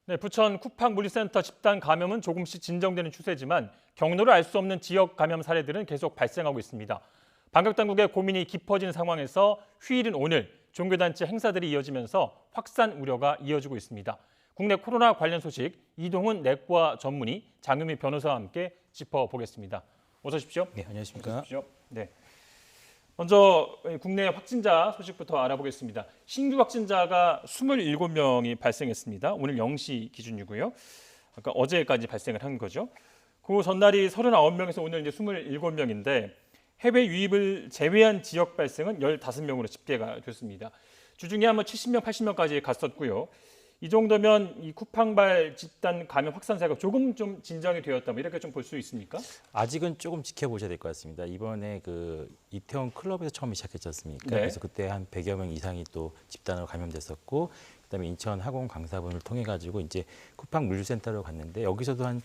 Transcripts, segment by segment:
네, 부천 쿠팡 물류센터 집단 감염은 조금씩 진정되는 추세지만 경로를 알 수 없는 지역 감염 사례들은 계속 발생하고 있습니다. 방역당국의 고민이 깊어진 상황에서 휴일인 오늘 종교단체 행사들이 이어지면서 확산 우려가 이어지고 있습니다. 국내 코로나 관련 소식 이동훈 내과 전문의 장유미 변호사와 함께 짚어보겠습니다. 어서 오십시오. 네, 안녕하십니까. 네. 먼저 국내 확진자 소식부터 알아보겠습니다. 신규 확진자가 27명이 발생했습니다. 오늘 0시 기준이고요. 아까 어제까지 발생을 한 거죠. 그 전날이 39명에서 오늘 이제 27명인데 해외 유입을 제외한 지역 발생은 15명으로 집계가 됐습니다. 주중에 한번 70명, 80명까지 갔었고요. 이 정도면 이 쿠팡발 집단 감염 확산세가 조금 좀 진정이 되었다, 뭐 이렇게 좀 볼 수 있습니까? 아직은 조금 지켜보셔야 될 것 같습니다. 이번에 그 이태원 클럽에서 처음 시작했지 않습니까? 네. 그래서 그때 한 100여 명 이상이 또 집단으로 감염됐었고, 그다음에 인천 학원 강사분을 통해 가지고 이제 쿠팡 물류센터로 갔는데 여기서도 한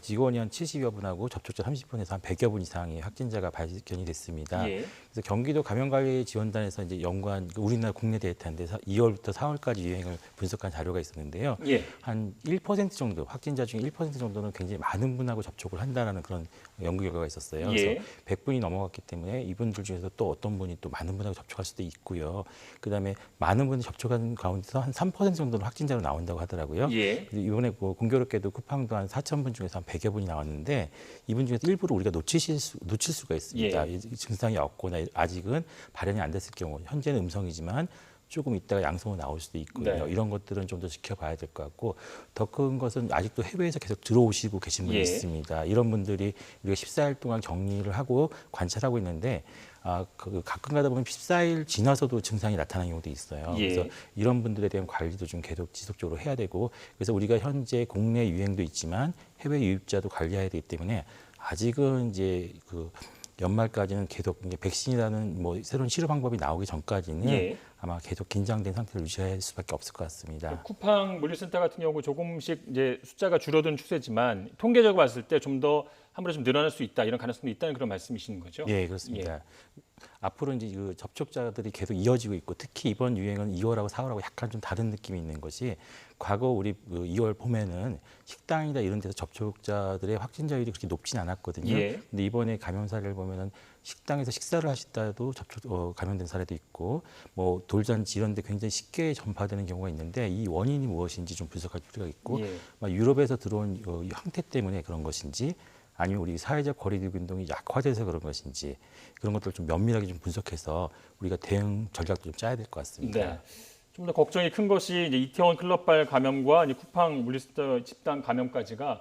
직원이 한 70여 분하고 접촉자 30분에서 한 100여 분 이상의 확진자가 발견이 됐습니다. 예. 그래서 경기도 감염관리지원단에서 이제 연구한 우리나라 국내 데이터인데 2월부터 4월까지 유행을 분석한 자료가 있었는데요. 예. 한 1% 정도 확진자 중에 1% 정도는 굉장히 많은 분하고 접촉을 한다라는 그런 연구 결과가 있었어요. 예. 그래서 100분이 넘어갔기 때문에 이분들 중에서 또 어떤 분이 또 많은 분하고 접촉할 수도 있고요. 그다음에 많은 분이 접촉한 가운데서 한 3% 정도는 확진자로 나온다고 하더라고요. 예. 이번에 뭐 공교롭게도 쿠팡도 한 4,000분 중에서 한 100여 분이 나왔는데 이분 중에서 일부러 우리가 놓칠 수가 있습니다. 예. 이 증상이 없거나 아직은 발현이 안 됐을 경우 현재는 음성이지만 조금 있다가 양성으로 나올 수도 있고요. 네. 이런 것들은 좀 더 지켜봐야 될 것 같고 더 큰 것은 아직도 해외에서 계속 들어오시고 계신 분이 예. 있습니다. 이런 분들이 우리가 14일 동안 격리를 하고 관찰하고 있는데 가끔 가다 보면 14일 지나서도 증상이 나타나는 경우도 있어요. 예. 그래서 이런 분들에 대한 관리도 좀 계속 지속적으로 해야 되고 그래서 우리가 현재 국내 유행도 있지만 해외 유입자도 관리해야 되기 때문에 아직은 이제 그 연말까지는 계속 이제 백신이라는 뭐 새로운 치료 방법이 나오기 전까지는 예. 아마 계속 긴장된 상태를 유지할 수밖에 없을 것 같습니다. 쿠팡 물류센터 같은 경우 조금씩 이제 숫자가 줄어드는 추세지만 통계적으로 봤을 때 좀 더 한 번에 좀 늘어날 수 있다 이런 가능성도 있다는 그런 말씀이신 거죠? 예, 그렇습니다. 앞으로 이제 그 접촉자들이 계속 이어지고 있고 특히 이번 유행은 2월하고 4월하고 약간 좀 다른 느낌이 있는 것이 과거 우리 그 2월 봄에는 식당이나 이런 데서 접촉자들의 확진자율이 그렇게 높진 않았거든요. 예. 근데 이번에 감염 사례를 보면은 식당에서 식사를 하시다도 감염된 사례도 있고 뭐 돌잔치 이런 데 굉장히 쉽게 전파되는 경우가 있는데 이 원인이 무엇인지 좀 분석할 필요가 있고 예. 유럽에서 들어온 이 형태 때문에 그런 것인지 아니면 우리 사회적 거리두기 운동이 약화돼서 그런 것인지 그런 것들을 좀 면밀하게 좀 분석해서 우리가 대응 전략도 좀 짜야 될 것 같습니다. 네. 좀 더 걱정이 큰 것이 이제 이태원 클럽발 감염과 이제 쿠팡 물류센터 집단 감염까지가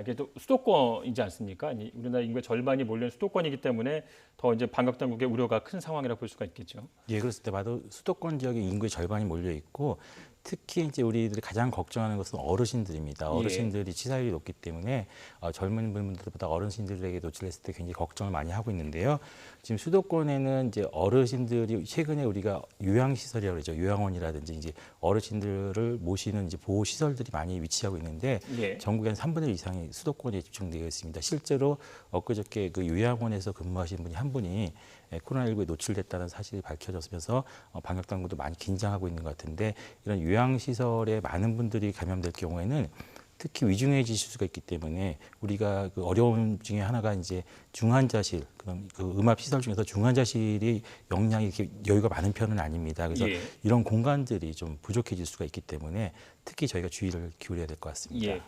이게 또 수도권이지 않습니까? 우리나라 인구의 절반이 몰려있는 수도권이기 때문에 더 이제 방역 당국의 우려가 큰 상황이라 볼 수가 있겠죠. 예, 그렇습니다. 봐도 수도권 지역에 인구의 절반이 몰려 있고 특히 이제 우리들이 가장 걱정하는 것은 어르신들입니다. 어르신들이 치사율이 높기 때문에 젊은 분들보다 어르신들에게 노출됐을 때 굉장히 걱정을 많이 하고 있는데요. 지금 수도권에는 이제 어르신들이 최근에 우리가 요양시설이라고 그러죠. 요양원이라든지 이제 어르신들을 모시는 이제 보호 시설들이 많이 위치하고 있는데 예. 전국의 한 3분의 1 이상이 수도권에 집중되어 있습니다. 실제로 엊그저께 그 요양원에서 근무하신 분이 한 분이 코로나19에 노출됐다는 사실이 밝혀졌으면서 방역 당국도 많이 긴장하고 있는 것 같은데 이런 요양시설에 많은 분들이 감염될 경우에는 특히 위중해질 수가 있기 때문에 우리가 그 어려움 중에 하나가 이제 중환자실, 그럼 그 음압시설 중에서 중환자실이 용량이 이렇게 여유가 많은 편은 아닙니다. 그래서 예. 이런 공간들이 좀 부족해질 수가 있기 때문에 특히 저희가 주의를 기울여야 될 것 같습니다. 예.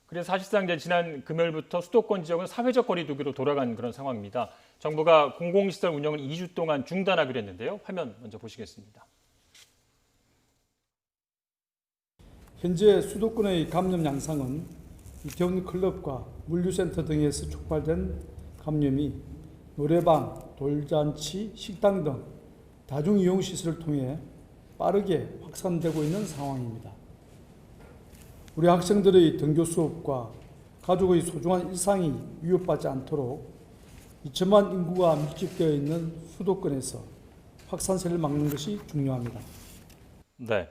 그래서 사실상 이제 지난 금요일부터 수도권 지역은 사회적 거리두기로 돌아간 그런 상황입니다. 정부가 공공시설 운영을 2주 동안 중단하기로 했는데요. 화면 먼저 보시겠습니다. 현재 수도권의 감염 양상은 이태원 클럽과 물류센터 등에서 촉발된 감염이 노래방, 돌잔치, 식당 등 다중이용시설을 통해 빠르게 확산되고 있는 상황입니다. 우리 학생들의 등교 수업과 가족의 소중한 일상이 위협받지 않도록 2천만 인구가 밀집되어 있는 수도권에서 확산세를 막는 것이 중요합니다. 네.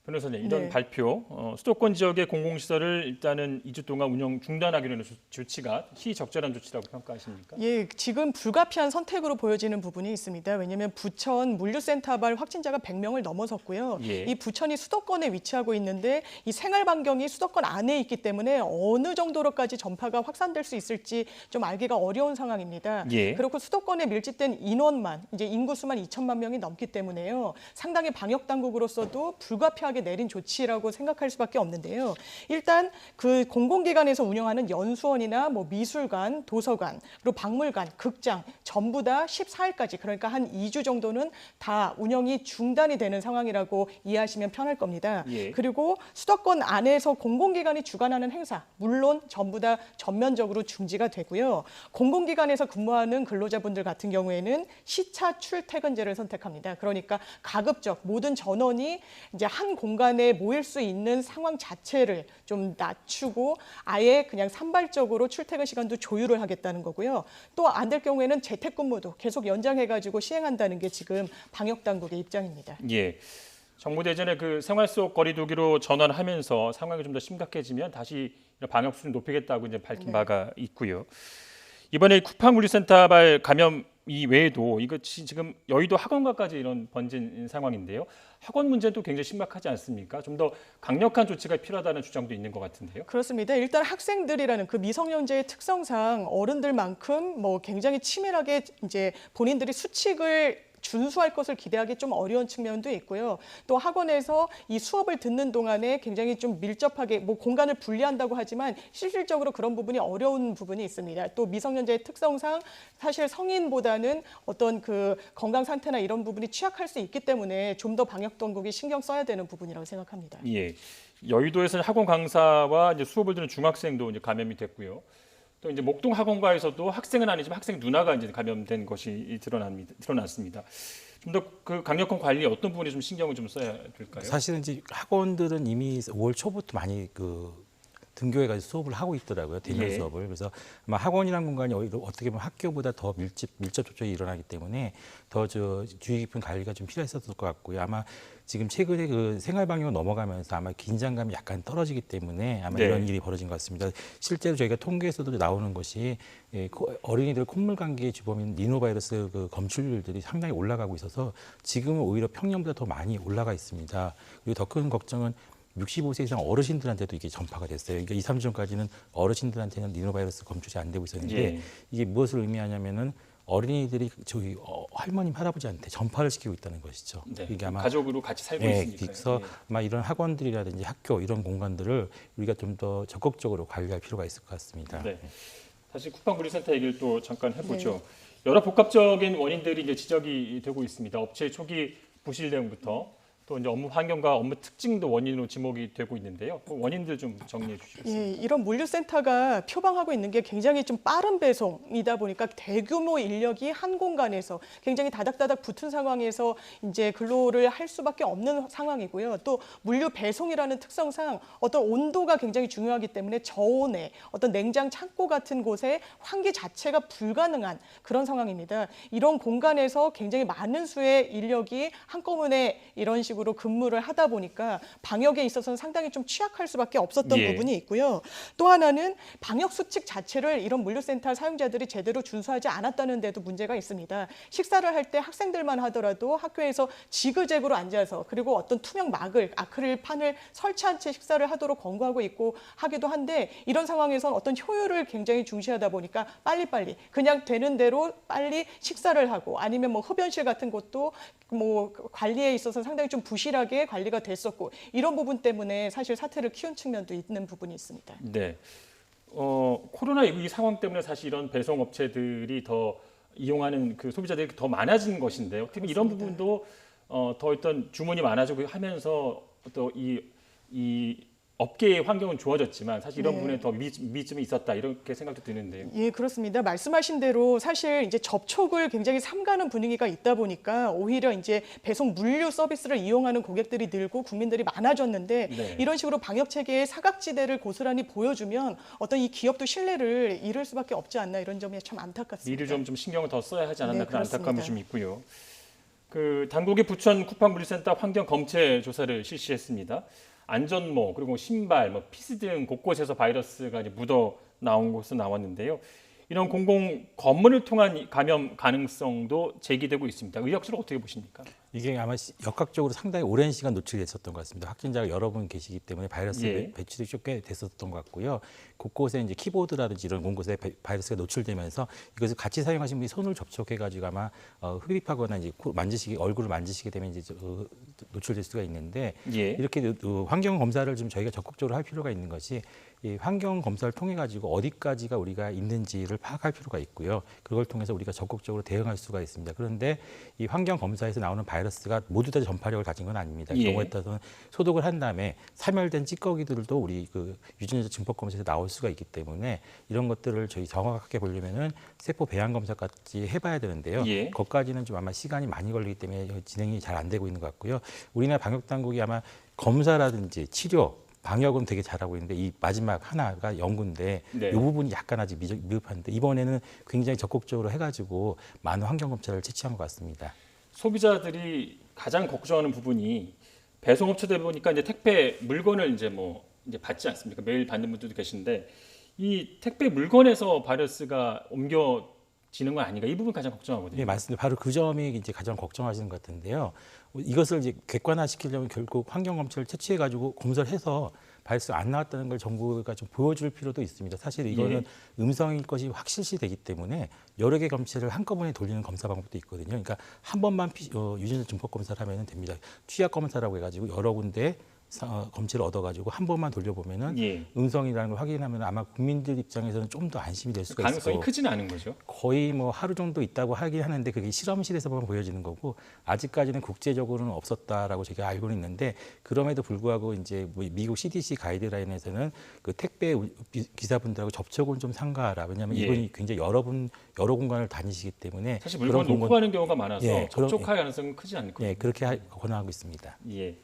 변호사님, 이런 네. 발표, 수도권 지역의 공공시설을 일단은 2주 동안 운영 중단하기로 하는 조치가 시적절한 조치라고 평가하십니까? 예, 지금 불가피한 선택으로 보여지는 부분이 있습니다. 왜냐하면 부천 물류센터발 확진자가 100명을 넘어섰고요. 예. 이 부천이 수도권에 위치하고 있는데 이 생활 반경이 수도권 안에 있기 때문에 어느 정도로까지 전파가 확산될 수 있을지 좀 알기가 어려운 상황입니다. 예. 그리고 수도권에 밀집된 인원만 이제 인구수만 2천만 명이 넘기 때문에요. 상당히 방역 당국으로서도 불가피하게 내린 조치라고 생각할 수밖에 없는데요. 일단 그 공공기관에서 운영하는 연수원이나 뭐 미술관, 도서관, 그리고 박물관, 극장 전부 다 14일까지 그러니까 한 2주 정도는 다 운영이 중단이 되는 상황이라고 이해하시면 편할 겁니다. 예. 그리고 수도권 안에서 공공기관이 주관하는 행사 물론 전부 다 전면적으로 중지가 되고요. 공공기관에서 근무하는 근로자분들 같은 경우에는 시차 출퇴근제를 선택합니다. 그러니까 가급적 모든 전원이 이제 한 공간에 모일 수 있는 상황 자체를 좀 낮추고 아예 그냥 산발적으로 출퇴근 시간도 조율을 하겠다는 거고요. 또 안 될 경우에는 재택근무도 계속 연장해가지고 시행한다는 게 지금 방역 당국의 입장입니다. 예. 정부 대전에 그 생활 속 거리두기로 전환하면서 상황이 좀 더 심각해지면 다시 방역 수준 높이겠다고 이제 밝힌 바가 있고요. 이번에 쿠팡 물류센터발 감염 이외에도 이거 지금 여의도 학원가까지 이런 번진 상황인데요. 학원 문제도 굉장히 심각하지 않습니까? 좀 더 강력한 조치가 필요하다는 주장도 있는 것 같은데요. 그렇습니다. 일단 학생들이라는 그 미성년자의 특성상 어른들만큼 뭐 굉장히 치밀하게 이제 본인들이 수칙을 준수할 것을 기대하기 좀 어려운 측면도 있고요. 또 학원에서 이 수업을 듣는 동안에 굉장히 좀 밀접하게 뭐 공간을 분리한다고 하지만 실질적으로 그런 부분이 어려운 부분이 있습니다. 또 미성년자의 특성상 사실 성인보다는 어떤 그 건강 상태나 이런 부분이 취약할 수 있기 때문에 좀 더 방역 당국이 신경 써야 되는 부분이라고 생각합니다. 예. 여의도에서는 학원 강사와 이제 수업을 듣는 중학생도 이제 감염이 됐고요. 또 이제 목동 학원가에서도 학생은 아니지만 학생 누나가 이제 감염된 것이 드러났습니다. 좀 더 그 강력한 관리에 어떤 부분에 좀 신경을 좀 써야 될까요? 사실은 이제 학원들은 이미 5월 초부터 많이 등교해가지고 수업을 하고 있더라고요. 대면 예. 수업을. 그래서 아마 학원이라는 공간이 어떻게 보면 학교보다 더 밀접 접촉이 일어나기 때문에 더 주의 깊은 관리가 좀 필요했었을 것 같고요. 아마 지금 최근에 그 생활 방역으로 넘어가면서 아마 긴장감이 약간 떨어지기 때문에 아마 네. 이런 일이 벌어진 것 같습니다. 실제로 저희가 통계에서도 나오는 것이 어린이들 콧물 감기의 주범인 리노바이러스 그 검출률들이 상당히 올라가고 있어서 지금은 오히려 평년보다 더 많이 올라가 있습니다. 그리고 더 큰 걱정은 65세 이상 어르신들한테도 이게 전파가 됐어요. 그러니까 2, 3주 전까지는 어르신들한테는 리노바이러스 검출이 안 되고 있었는데 예. 이게 무엇을 의미하냐면은 어린이들이 저희 할머님 할아버지한테 전파를 시키고 있다는 것이죠. 네. 이게 아마 가족으로 같이 살고 네, 있으니까요. 그래서 예. 아마 이런 학원들이라든지 학교 이런 공간들을 우리가 좀 더 적극적으로 관리할 필요가 있을 것 같습니다. 네. 다시 쿠팡 물류센터 얘기를 또 잠깐 해보죠. 여러 복합적인 원인들이 이제 지적이 되고 있습니다. 업체의 초기 부실 대응부터 또 이제 업무 환경과 업무 특징도 원인으로 지목이 되고 있는데요. 그 원인들 좀 정리해 주시겠습니까? 예, 이런 물류센터가 표방하고 있는 게 굉장히 좀 빠른 배송이다 보니까 대규모 인력이 한 공간에서 굉장히 다닥다닥 붙은 상황에서 이제 근로를 할 수밖에 없는 상황이고요. 또 물류 배송이라는 특성상 어떤 온도가 굉장히 중요하기 때문에 저온에 어떤 냉장 창고 같은 곳에 환기 자체가 불가능한 그런 상황입니다. 이런 공간에서 굉장히 많은 수의 인력이 한꺼번에 이런 식으로 근무를 하다 보니까 방역에 있어서는 상당히 좀 취약할 수밖에 없었던 예. 부분이 있고요. 또 하나는 방역 수칙 자체를 이런 물류센터 사용자들이 제대로 준수하지 않았다는 데도 문제가 있습니다. 식사를 할 때 학생들만 하더라도 학교에서 지그재그로 앉아서 그리고 어떤 투명 아크릴판을 설치한 채 식사를 하도록 권고하고 있고 하기도 한데 이런 상황에서는 어떤 효율을 굉장히 중시하다 보니까 빨리빨리 그냥 되는 대로 빨리 식사를 하고 아니면 뭐 흡연실 같은 것도 뭐 관리에 있어서 상당히 좀 부실하게 관리가 됐었고 이런 부분 때문에 사실 사태를 키운 측면도 있는 부분이 있습니다. 네. 코로나19 이 상황 때문에 사실 이런 배송 업체들이 더 이용하는 그 소비자들이 더 많아진 것인데요. 어떻게 보면 이런 부분도 더 어떤 주문이 많아지고 하면서 또 이 업계의 환경은 좋아졌지만 사실 이런 네. 부분에 더 미점이 있었다 이렇게 생각도 드는데요. 예, 그렇습니다. 말씀하신 대로 사실 이제 접촉을 굉장히 삼가는 분위기가 있다 보니까 오히려 이제 배송 물류 서비스를 이용하는 고객들이 늘고 국민들이 많아졌는데 네. 이런 식으로 방역 체계의 사각지대를 고스란히 보여주면 어떤 이 기업도 신뢰를 잃을 수밖에 없지 않나 이런 점이 참 안타깝습니다. 미리 좀 신경을 더 써야 하지 않았나 네, 그런 안타까움이 그렇습니다. 좀 있고요. 그 당국이 부천 쿠팡물류센터 환경 검체 조사를 실시했습니다. 안전모 그리고 신발, 피스 등 곳곳에서 바이러스가 이제 묻어 나온 것으로 나왔는데요. 이런 공공 건물을 통한 감염 가능성도 제기되고 있습니다. 의학적으로 어떻게 보십니까? 이게 아마 역학적으로 상당히 오랜 시간 노출됐었던 것 같습니다. 확진자가 여러 분 계시기 때문에 바이러스 예. 배출이 꽤 됐었던 것 같고요. 곳곳에 이제 키보드라든지 이런 곳에 바이러스가 노출되면서 이것을 같이 사용하신 분이 손을 접촉해가지고 아마 흡입하거나 이제 얼굴을 만지시게 되면 이제 노출될 수가 있는데 예. 이렇게 환경 검사를 좀 저희가 적극적으로 할 필요가 있는 것이 이 환경 검사를 통해 가지고 어디까지가 우리가 있는지를 파악할 필요가 있고요. 그걸 통해서 우리가 적극적으로 대응할 수가 있습니다. 그런데 이 환경 검사에서 나오는 바이러스가 모두 다 전파력을 가진 건 아닙니다. 예. 경우에 따라서는 소독을 한 다음에 사멸된 찌꺼기들도 우리 그 유전자 증폭 검사에서 나올 수가 있기 때문에 이런 것들을 저희 정확하게 보려면은 세포 배양 검사까지 해봐야 되는데요. 예. 거기까지는 좀 아마 시간이 많이 걸리기 때문에 진행이 잘 안 되고 있는 것 같고요. 우리나라 방역 당국이 아마 검사라든지 치료 방역은 되게 잘하고 있는데 이 마지막 하나가 연구인데 네. 이 부분이 약간 아직 미흡한데 이번에는 굉장히 적극적으로 해가지고 많은 환경 검사를 채취한 것 같습니다. 소비자들이 가장 걱정하는 부분이 배송업체들 보니까 이제 택배 물건을 이제 받지 않습니까? 매일 받는 분들도 계신데 이 택배 물건에서 바이러스가 옮겨지는 건 아닌가? 이 부분 가장 걱정하거든요. 네, 맞습니다. 바로 그 점이 이제 가장 걱정하시는 것 같은데요. 이것을 이제 객관화시키려면 결국 환경 검체를 채취해가지고 검사를 해서 바이러스가 안 나왔다는 걸 정부가 좀 보여줄 필요도 있습니다. 사실 이거는 음성일 것이 확실시 되기 때문에 여러 개 검체를 한꺼번에 돌리는 검사 방법도 있거든요. 그러니까 한 번만 유전자 증폭 검사를 하면 됩니다. 취약 검사라고 해가지고 여러 군데 검체를 얻어가지고 한 번만 돌려보면은 예. 음성이라는 걸 확인하면 아마 국민들 입장에서는 좀 더 안심이 될 수가 가능성이 있어요. 크지는 않은 거죠. 거의 하루 정도 있다고 하긴 하는데 그게 실험실에서만 보여지는 거고 아직까지는 국제적으로는 없었다라고 제가 알고는 있는데 그럼에도 불구하고 이제 미국 CDC 가이드라인에서는 그 택배 기사분들하고 접촉은 좀 삼가하라. 왜냐하면 예. 이분이 굉장히 여러 공간을 다니시기 때문에 사실 물건을 놓고 가는 경우가 많아서 예, 접촉할 가능성은 크지 않거든요. 예, 그렇게 권하고 있습니다. 예.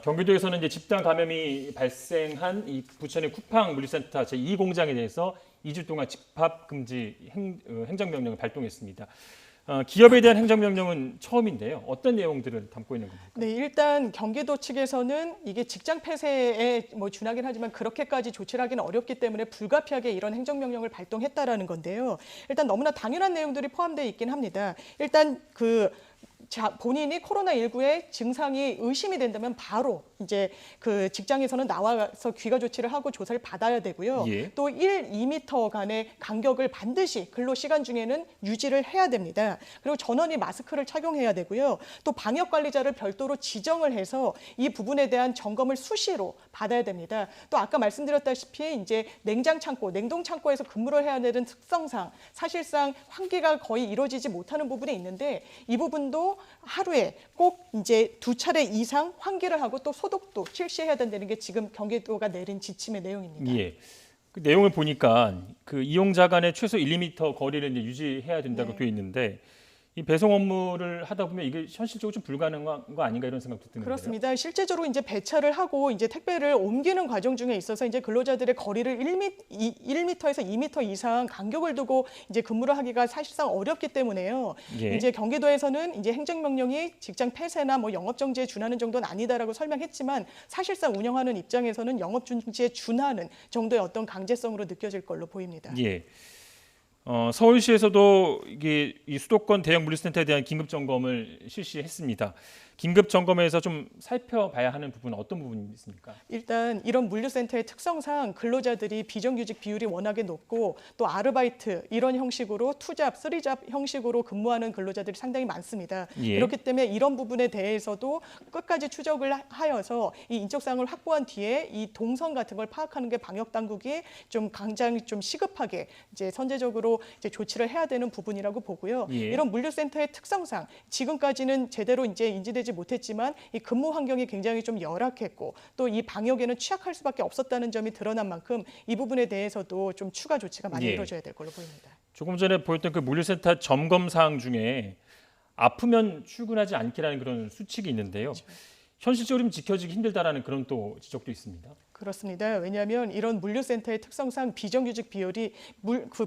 경기도에서는 이제 집단 감염이 발생한 이 부천의 쿠팡 물류센터 제2공장에 대해서 2주 동안 집합 금지 행정명령을 발동했습니다. 기업에 대한 행정명령은 처음인데요. 어떤 내용들을 담고 있는 겁니까? 네, 일단 경기도 측에서는 이게 직장 폐쇄에 준하긴 하지만 그렇게까지 조치를 하기는 어렵기 때문에 불가피하게 이런 행정명령을 발동했다라는 건데요. 일단 너무나 당연한 내용들이 포함되어 있긴 합니다. 일단 본인이 코로나19의 증상이 의심이 된다면 바로 이제 그 직장에서는 나와서 귀가 조치를 하고 조사를 받아야 되고요. 예. 또 2m 간의 간격을 반드시 근로 시간 중에는 유지를 해야 됩니다. 그리고 전원이 마스크를 착용해야 되고요. 또 방역 관리자를 별도로 지정을 해서 이 부분에 대한 점검을 수시로 받아야 됩니다. 또 아까 말씀드렸다시피 이제 냉장 창고, 냉동 창고에서 근무를 해야 되는 특성상 사실상 환기가 거의 이루어지지 못하는 부분이 있는데 이 부분도 하루에 꼭 이제 2차례 이상 환기를 하고 또 소독도 실시해야 된다는 게 지금 경기도가 내린 지침의 내용입니다. 예. 그 내용을 보니까 그 이용자 간의 최소 1~2m 거리를 이제 유지해야 된다고 네. 되어 있는데 이 배송 업무를 하다 보면 이게 현실적으로 좀 불가능한 거 아닌가 이런 생각도 드는데요. 그렇습니다. 실제적으로 이제 배차를 하고 이제 택배를 옮기는 과정 중에 있어서 이제 근로자들의 거리를 1m에서 2m 이상 간격을 두고 이제 근무를 하기가 사실상 어렵기 때문에요. 예. 이제 경기도에서는 이제 행정명령이 직장 폐쇄나 영업 정지에 준하는 정도는 아니다라고 설명했지만 사실상 운영하는 입장에서는 영업 중지에 준하는 정도의 어떤 강제성으로 느껴질 걸로 보입니다. 예. 서울시에서도 이게 이 수도권 대형 물류센터에 대한 긴급 점검을 실시했습니다. 긴급 점검에서 좀 살펴봐야 하는 부분은 어떤 부분이 있습니까? 일단 이런 물류센터의 특성상 근로자들이 비정규직 비율이 워낙에 높고 또 아르바이트 이런 형식으로 투잡, 쓰리잡 형식으로 근무하는 근로자들이 상당히 많습니다. 예. 그렇기 때문에 이런 부분에 대해서도 끝까지 추적을 하여서 이 인적사항을 확보한 뒤에 이 동선 같은 걸 파악하는 게 방역 당국이 좀 굉장히 좀 시급하게 이제 선제적으로 이제 조치를 해야 되는 부분이라고 보고요. 예. 이런 물류센터의 특성상 지금까지는 제대로 이제 인지되지 못했지만 이 근무 환경이 굉장히 좀 열악했고 또 이 방역에는 취약할 수밖에 없었다는 점이 드러난 만큼 이 부분에 대해서도 좀 추가 조치가 많이 예. 이루어져야 될 걸로 보입니다. 조금 전에 보였던 그 물류센터 점검 사항 중에 아프면 출근하지 않기라는 그런 수칙이 있는데요. 현실적으로 좀 지켜지기 힘들다라는 그런 또 지적도 있습니다. 그렇습니다. 왜냐하면 이런 물류센터의 특성상 비정규직 비율이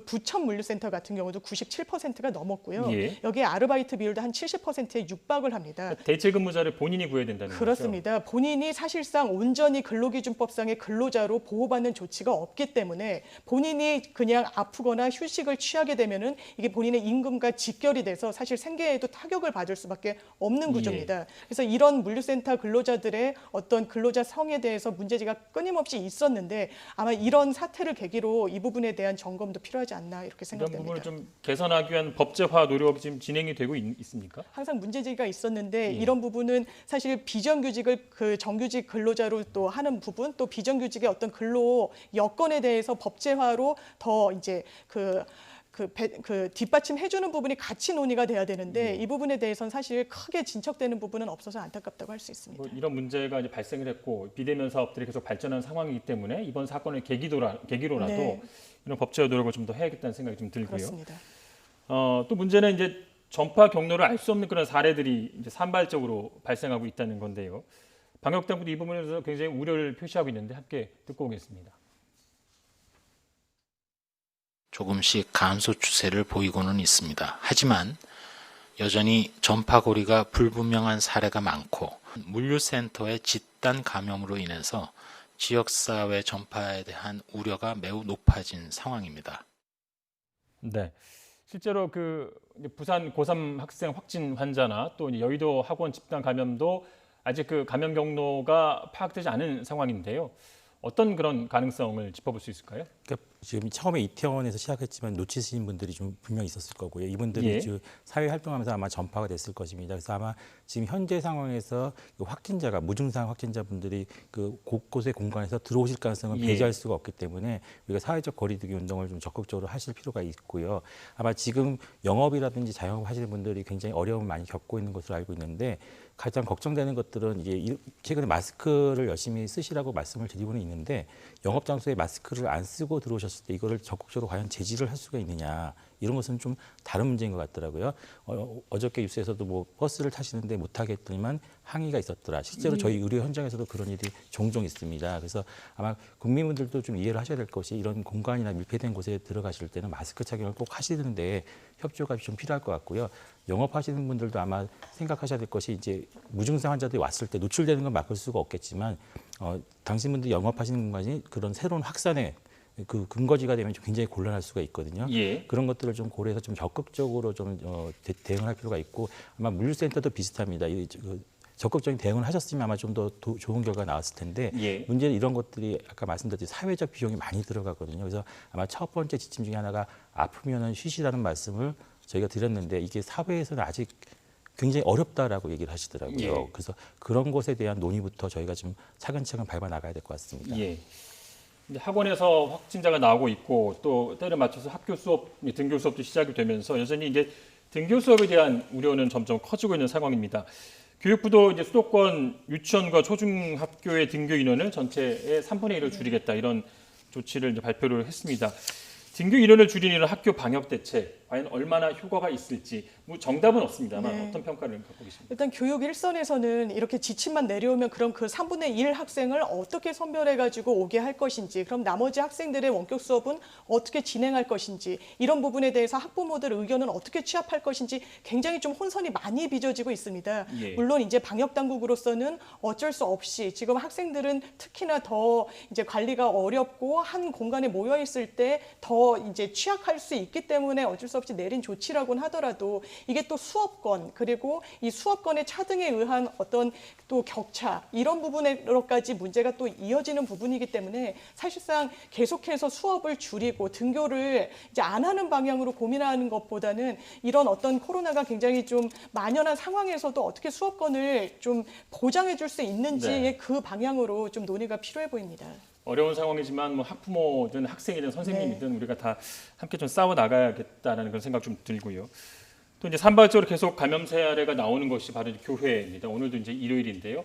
부천 물류센터 같은 경우도 97%가 넘었고요. 예. 여기에 아르바이트 비율도 한 70%에 육박을 합니다. 대체 근무자를 본인이 구해야 된다는 거죠. 그렇습니다. 본인이 사실상 온전히 근로기준법상의 근로자로 보호받는 조치가 없기 때문에 본인이 그냥 아프거나 휴식을 취하게 되면은 이게 본인의 임금과 직결이 돼서 사실 생계에도 타격을 받을 수밖에 없는 구조입니다. 그래서 이런 물류센터 근로자들의 어떤 근로자 성에 대해서 문제지가 끊임없이 있었는데 아마 이런 사태를 계기로 이 부분에 대한 점검도 필요하지 않나 이렇게 이런 생각됩니다. 부분을 좀 개선하기 위한 법제화 노력이 지금 진행이 되고 있습니까? 항상 문제제기가 있었는데 예. 이런 부분은 사실 비정규직을 그 정규직 근로자로 또 하는 부분, 또 비정규직의 어떤 근로 여건에 대해서 법제화로 더 이제 그 뒷받침해주는 부분이 같이 논의가 돼야 되는데 이 부분에 대해서는 사실 크게 진척되는 부분은 없어서 안타깝다고 할 수 있습니다. 뭐 이런 문제가 이제 발생을 했고 비대면 사업들이 계속 발전하는 상황이기 때문에 이번 사건을 계기로라도 네. 이런 법제화 노력을 좀 더 해야겠다는 생각이 좀 들고요. 그렇습니다. 또 문제는 이제 전파 경로를 알 수 없는 그런 사례들이 이제 산발적으로 발생하고 있다는 건데요. 방역 당국도 이 부분에 대해서 굉장히 우려를 표시하고 있는데 함께 듣고 오겠습니다. 조금씩 감소 추세를 보이고는 있습니다. 하지만 여전히 전파고리가 불분명한 사례가 많고 물류센터의 집단 감염으로 인해서 지역사회 전파에 대한 우려가 매우 높아진 상황입니다. 네, 실제로 그 부산 고3 학생 확진 환자나 또 여의도 학원 집단 감염도 아직 그 감염 경로가 파악되지 않은 상황인데요. 어떤 그런 가능성을 짚어볼 수 있을까요? 그러니까 지금 처음에 이태원에서 시작했지만 놓치신 분들이 좀 분명히 있었을 거고요. 이분들이 예. 지금 사회 활동하면서 아마 전파가 됐을 것입니다. 그래서 아마 지금 현재 상황에서 확진자가 무증상 확진자분들이 그 곳곳의 공간에서 들어오실 가능성을 예. 배제할 수가 없기 때문에 우리가 사회적 거리두기 운동을 좀 적극적으로 하실 필요가 있고요. 아마 지금 영업이라든지 자영업 하시는 분들이 굉장히 어려움을 많이 겪고 있는 것으로 알고 있는데 가장 걱정되는 것들은 이제 최근에 마스크를 열심히 쓰시라고 말씀을 드리고는 있는데 영업 장소에 마스크를 안 쓰고 들어오셨을 때 이거를 적극적으로 과연 제지를 할 수가 있느냐 이런 것은 좀 다른 문제인 것 같더라고요. 어저께 뉴스에서도 뭐 버스를 타시는데 못 타겠더니만 항의가 있었더라. 실제로 저희 의료 현장에서도 그런 일이 종종 있습니다. 그래서 아마 국민분들도 좀 이해를 하셔야 될 것이 이런 공간이나 밀폐된 곳에 들어가실 때는 마스크 착용을 꼭 하시는데 협조가 좀 필요할 것 같고요. 영업하시는 분들도 아마 생각하셔야 될 것이 이제 무증상 환자들이 왔을 때 노출되는 건 막을 수가 없겠지만 당신분들이 영업하시는 공간이 그런 새로운 확산의 그 근거지가 되면 좀 굉장히 곤란할 수가 있거든요. 예. 그런 것들을 좀 고려해서 좀 적극적으로 좀 대응할 필요가 있고 아마 물류센터도 비슷합니다. 적극적인 대응을 하셨으면 아마 좀 더 좋은 결과가 나왔을 텐데 예. 문제는 이런 것들이 아까 말씀드렸듯이 사회적 비용이 많이 들어가거든요. 그래서 아마 첫 번째 지침 중에 하나가 아프면은 쉬시라는 말씀을 저희가 드렸는데 이게 사회에서는 아직 굉장히 어렵다라고 얘기를 하시더라고요. 예. 그래서 그런 것에 대한 논의부터 저희가 좀 차근차근 밟아 나가야 될 것 같습니다. 예. 이제 학원에서 확진자가 나오고 있고 또 때를 맞춰서 학교 수업, 등교 수업도 시작이 되면서 여전히 이제 등교 수업에 대한 우려는 점점 커지고 있는 상황입니다. 교육부도 이제 수도권 유치원과 초중학교의 등교 인원을 전체의 3분의 1을 줄이겠다 이런 조치를 이제 발표를 했습니다. 등교 인원을 줄이는 이런 학교 방역 대책 과연 얼마나 효과가 있을지 뭐 정답은 없습니다만 네. 어떤 평가를 갖고 계십니까? 일단 교육 일선에서는 이렇게 지침만 내려오면 그럼 그 3분의 1 학생을 어떻게 선별해가지고 오게 할 것인지, 그럼 나머지 학생들의 원격 수업은 어떻게 진행할 것인지, 이런 부분에 대해서 학부모들 의견은 어떻게 취합할 것인지 굉장히 좀 혼선이 많이 빚어지고 있습니다. 예. 물론 이제 방역 당국으로서는 어쩔 수 없이 지금 학생들은 특히나 더 이제 관리가 어렵고 한 공간에 모여 있을 때 더 이제 취약할 수 있기 때문에 어쩔 수 없이 내린 조치라고는 하더라도 이게 또 수업권 그리고 이 수업권의 차등에 의한 어떤 또 격차 이런 부분으로까지 문제가 또 이어지는 부분이기 때문에 사실상 계속해서 수업을 줄이고 등교를 이제 안 하는 방향으로 고민하는 것보다는 이런 어떤 코로나가 굉장히 좀 만연한 상황에서도 어떻게 수업권을 좀 보장해 줄 수 있는지의 네. 그 방향으로 좀 논의가 필요해 보입니다. 어려운 상황이지만 뭐 학부모든 학생이든 선생님이든 우리가 다 함께 좀 싸워 나가야겠다라는 그런 생각 좀 들고요. 또 이제 산발적으로 계속 감염 사례가 나오는 것이 바로 교회입니다. 오늘도 이제 일요일인데요.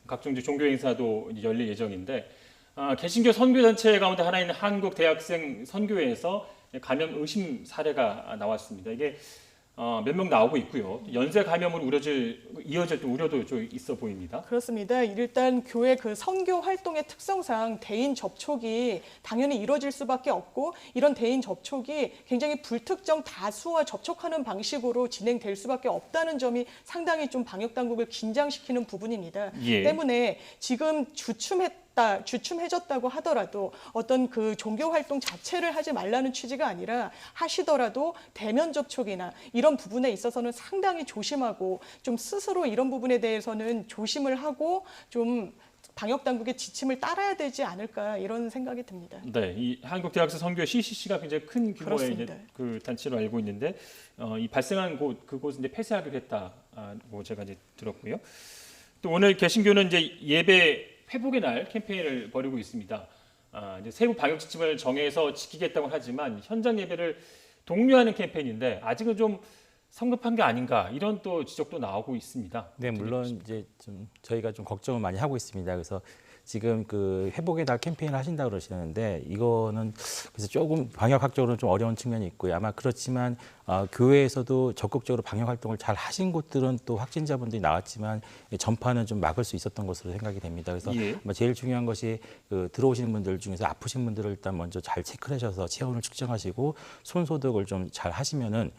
각종 이제 종교 행사도 이제 열릴 예정인데 개신교 선교 단체 가운데 하나인 한국 대학생 선교회에서 감염 의심 사례가 나왔습니다. 이게 몇 명 나오고 있고요. 연쇄 감염으로 이어질 또 우려도 좀 있어 보입니다. 그렇습니다. 일단 교회 그 선교 활동의 특성상 대인 접촉이 당연히 이루어질 수밖에 없고 이런 대인 접촉이 굉장히 불특정 다수와 접촉하는 방식으로 진행될 수밖에 없다는 점이 상당히 좀 방역 당국을 긴장시키는 부분입니다. 예. 때문에 지금 주춤해졌다고 하더라도 어떤 그 종교 활동 자체를 하지 말라는 취지가 아니라 하시더라도 대면 접촉이나 이런 부분에 있어서는 상당히 조심하고 좀 스스로 이런 부분에 대해서는 조심을 하고 좀 방역 당국의 지침을 따라야 되지 않을까 이런 생각이 듭니다. 네, 이 한국대학생 선교회 CCC가 굉장히 큰 규모의 그렇습니다. 이제 그 단체로 알고 있는데 이 발생한 그곳은 이제 폐쇄하기로 했다고 제가 이제 들었고요. 또 오늘 개신교는 이제 예배 회복의 날 캠페인을 벌이고 있습니다. 이제 세부 방역 지침을 정해서 지키겠다고 하지만 현장 예배를 독려하는 캠페인인데 아직은 좀 성급한 게 아닌가 이런 또 지적도 나오고 있습니다. 네, 물론 이제 좀 저희가 좀 걱정을 많이 하고 있습니다. 그래서 지금 그 회복의 달 캠페인을 하신다고 그러시는데 이거는 그래서 조금 방역학적으로는 좀 어려운 측면이 있고요. 아마 그렇지만 교회에서도 적극적으로 방역 활동을 잘 하신 곳들은 또 확진자분들이 나왔지만 전파는 좀 막을 수 있었던 것으로 생각이 됩니다. 그래서 예. 아마 제일 중요한 것이 그 들어오시는 분들 중에서 아프신 분들을 일단 먼저 잘 체크를 하셔서 체온을 측정하시고 손 소독을 좀 잘 하시면은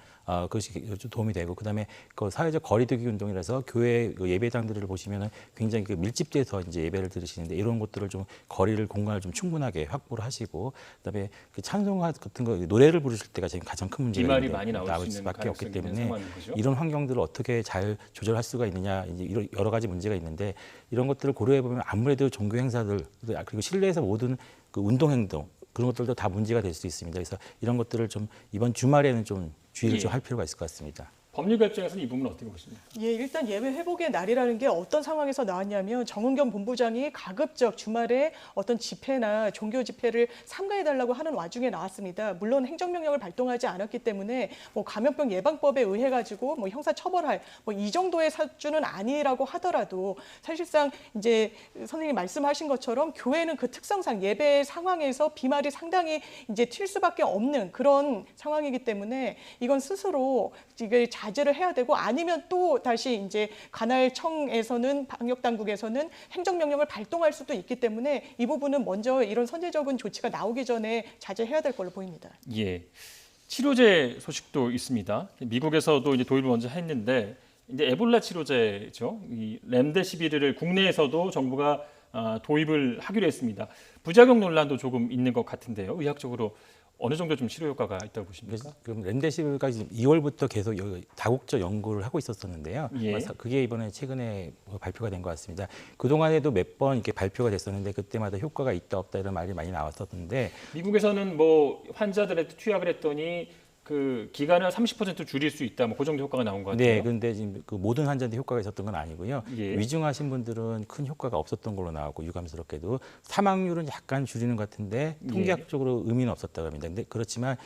그것이 좀 도움이 되고 그다음에 그 사회적 거리두기 운동이라서 교회 그 예배당들을 보시면은 굉장히 그 밀집돼서 이제 예배를 드리시는데 이런 것들을 좀 거리를 공간을 좀 충분하게 확보를 하시고 그다음에 그 찬송가 같은 거 노래를 부르실 때가 지금 가장 큰 문제가 비말이 있는데 많이 나올 나올 수 있는 수밖에 없기 가능성이 있는 때문에 상황인 거죠. 이런 환경들을 어떻게 잘 조절할 수가 있느냐 이제 이런 여러 가지 문제가 있는데 이런 것들을 고려해 보면 아무래도 종교 행사들 그리고 실내에서 모든 그 운동 행동 그런 것들도 다 문제가 될 수 있습니다. 그래서 이런 것들을 좀 이번 주말에는 좀 주의를 예. 좀 할 필요가 있을 것 같습니다. 법률가 입장에서는 이 부분은 어떻게 보십니까? 예, 일단 예배 회복의 날이라는 게 어떤 상황에서 나왔냐면 정은경 본부장이 가급적 주말에 어떤 집회나 종교 집회를 삼가해달라고 하는 와중에 나왔습니다. 물론 행정명령을 발동하지 않았기 때문에 뭐 감염병 예방법에 의해 가지고 뭐 형사 처벌할 뭐 이 정도의 사주는 아니라고 하더라도 사실상 이제 선생님이 말씀하신 것처럼 교회는 그 특성상 예배 상황에서 비말이 상당히 이제 튈 수밖에 없는 그런 상황이기 때문에 이건 스스로 이게 자제를 해야 되고 아니면 또 다시 이제 관할청에서는 방역 당국에서는 행정명령을 발동할 수도 있기 때문에 이 부분은 먼저 이런 선제적인 조치가 나오기 전에 자제해야 될 걸로 보입니다. 예, 치료제 소식도 있습니다. 미국에서도 이제 도입을 먼저 했는데 이제 에볼라 치료제죠. 이 렘데시비르를 국내에서도 정부가 도입을 하기로 했습니다. 부작용 논란도 조금 있는 것 같은데요. 의학적으로 어느 정도 좀 치료 효과가 있다고 보십니까? 그럼 렘데시비르가 지금 2월부터 계속 다국적 연구를 하고 있었었는데요. 예. 그게 이번에 최근에 발표가 된 것 같습니다. 그 동안에도 몇 번 이렇게 발표가 됐었는데 그때마다 효과가 있다 없다 이런 말이 많이 나왔었는데 미국에서는 뭐 환자들한테 투약을 했더니 그 기간을 30% 줄일 수 있다. 뭐 그 정도 효과가 나온 것 같아요. 네, 그런데 지금 그 모든 환자한테 효과가 있었던 건 아니고요. 예. 위중하신 분들은 큰 효과가 없었던 걸로 나왔고 유감스럽게도 사망률은 약간 줄이는 것 같은데 통계학적으로 의미는 없었다고 합니다. 근데 그렇지만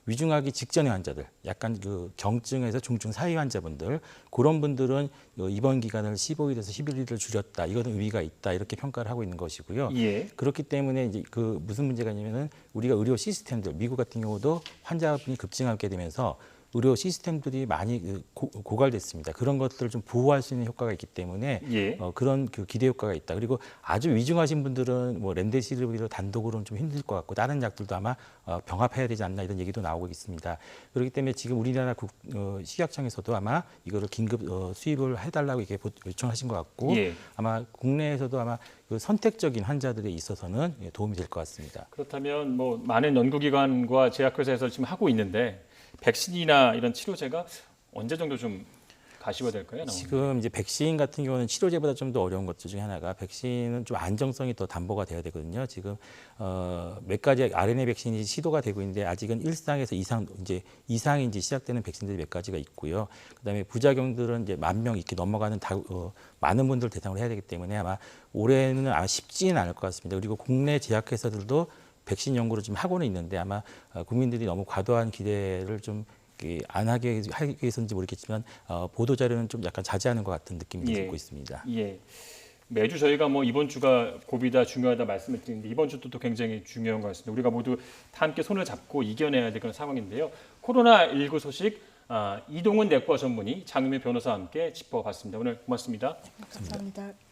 위중하기 직전의 환자들, 약간 그 경증에서 중증 사이 환자분들 그런 분들은 입원 기간을 15일에서 11일을 줄였다. 이거는 의미가 있다. 이렇게 평가를 하고 있는 것이고요. 예. 그렇기 때문에 이제 그 무슨 문제가 있냐면은 우리가 의료 시스템들 미국 같은 경우도 환자분이 급증하게 되면서 의료 시스템들이 많이 고갈됐습니다. 그런 것들을 좀 보호할 수 있는 효과가 있기 때문에 예. 그런 그 기대 효과가 있다. 그리고 아주 위중하신 분들은 뭐 렘데시비르 단독으로는 좀 힘들 것 같고 다른 약들도 아마 병합해야 되지 않나 이런 얘기도 나오고 있습니다. 그렇기 때문에 지금 우리나라 식약청에서도 아마 이거를 긴급 수입을 해달라고 이렇게 요청하신 것 같고 예. 아마 국내에서도 아마 그 선택적인 환자들에 있어서는 도움이 될 것 같습니다. 그렇다면 뭐 많은 연구기관과 제약회사에서 지금 하고 있는데 백신이나 이런 치료제가 언제 정도 좀 가시화될까요? 지금 이제 백신 같은 경우는 치료제보다 좀 더 어려운 것 중에 하나가 백신은 좀 안정성이 더 담보가 돼야 되거든요. 지금 몇 가지 RNA 백신이 시도가 되고 있는데 아직은 1상에서 이상이 이제 시작되는 백신들이 몇 가지가 있고요. 그다음에 부작용들은 이제 10,000명 이렇게 넘어가는 많은 분들 대상으로 해야 되기 때문에 아마 올해는 아마 쉽지는 않을 것 같습니다. 그리고 국내 제약회사들도 백신 연구를 좀 하고는 있는데 아마 국민들이 너무 과도한 기대를 좀 안 하기 위해서인지 모르겠지만 보도 자료는 좀 약간 자제하는 것 같은 느낌이 들고 있습니다. 예. 매주 저희가 뭐 이번 주가 고비다 중요하다 말씀을 드리는데 이번 주도 또 굉장히 중요한 것 같습니다. 우리가 모두 다 함께 손을 잡고 이겨내야 될 그런 상황인데요. 코로나19 소식 이동훈 내과 전문의, 장유미 변호사와 함께 짚어봤습니다. 오늘 고맙습니다. 감사합니다.